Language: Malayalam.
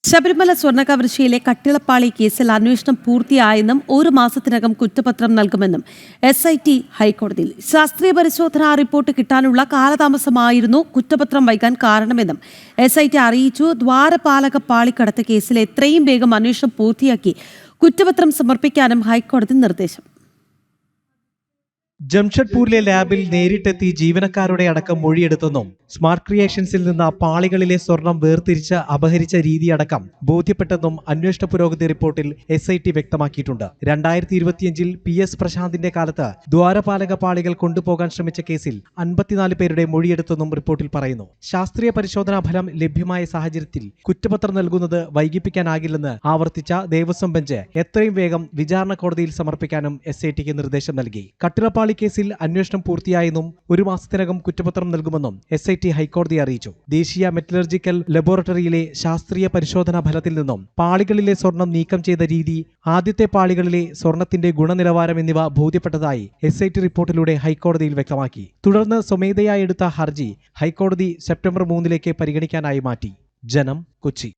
ശബരിമല സ്വർണ്ണക്കവർച്ചയിലെ കട്ടിളപ്പാളി കേസിൽ അന്വേഷണം പൂർത്തിയായെന്നും ഒരു മാസത്തിനകം കുറ്റപത്രം നൽകുമെന്നും SIT ഹൈക്കോടതിയിൽ. ശാസ്ത്രീയ പരിശോധനാ റിപ്പോർട്ട് കിട്ടാനുള്ള കാലതാമസമായിരുന്നു കുറ്റപത്രം വൈകാൻ കാരണമെന്നും SIT അറിയിച്ചു. ദ്വാരപാലക പാളിക്കടത്ത് കേസിൽ എത്രയും വേഗം അന്വേഷണം പൂർത്തിയാക്കി കുറ്റപത്രം സമർപ്പിക്കാനും ഹൈക്കോടതി നിർദ്ദേശം. ജംഷഡ്പൂരിലെ ലാബിൽ നേരിട്ടെത്തി ജീവനക്കാരുടെ അടക്കം മൊഴിയെടുത്തെന്നും സ്മാർട്ട് ക്രിയേഷൻസിൽ നിന്ന് പാളികളിലെ സ്വർണം വേർതിരിച്ച് അപഹരിച്ച രീതിയടക്കം ബോധ്യപ്പെട്ടെന്നും അന്വേഷണ പുരോഗതി റിപ്പോർട്ടിൽ SIT വ്യക്തമാക്കിയിട്ടുണ്ട്. 2025-ൽ PS പ്രശാന്തിന്റെ കാലത്ത് ദ്വാരപാലക പാളികൾ കൊണ്ടുപോകാൻ ശ്രമിച്ച കേസിൽ 54 പേരുടെ മൊഴിയെടുത്തെന്നും റിപ്പോർട്ടിൽ പറയുന്നു. ശാസ്ത്രീയ പരിശോധനാ ഫലം ലഭ്യമായ സാഹചര്യത്തിൽ കുറ്റപത്രം നൽകുന്നത് വൈകിപ്പിക്കാനാകില്ലെന്ന് ആവർത്തിച്ച ദേവസ്വം ബെഞ്ച് എത്രയും വേഗം വിചാരണ കോടതിയിൽ സമർപ്പിക്കാനും SITക്ക് നിർദ്ദേശം നൽകി. കട്ടിളപ്പാളി കേസിൽ അന്വേഷണം പൂർത്തിയായെന്നും ഒരു മാസത്തിനകം കുറ്റപത്രം നൽകുമെന്നും SIT ഹൈക്കോടതിയെ അറിയിച്ചു. ദേശീയ മെറ്റലർജിക്കൽ ലബോറട്ടറിയിലെ ശാസ്ത്രീയ പരിശോധനാ ഫലത്തിൽ നിന്നും പാളികളിലെ സ്വർണം നീക്കം ചെയ്ത രീതി, ആദ്യത്തെ പാളികളിലെ സ്വർണത്തിന്റെ ഗുണനിലവാരം എന്നിവ ബോധ്യപ്പെട്ടതായി SIT റിപ്പോർട്ടിലൂടെ ഹൈക്കോടതിയിൽ വ്യക്തമാക്കി. തുടർന്ന് സ്വമേധയാ എടുത്ത ഹർജി ഹൈക്കോടതി സെപ്റ്റംബർ 3 പരിഗണിക്കാനായി മാറ്റി. ജനം, കൊച്ചി.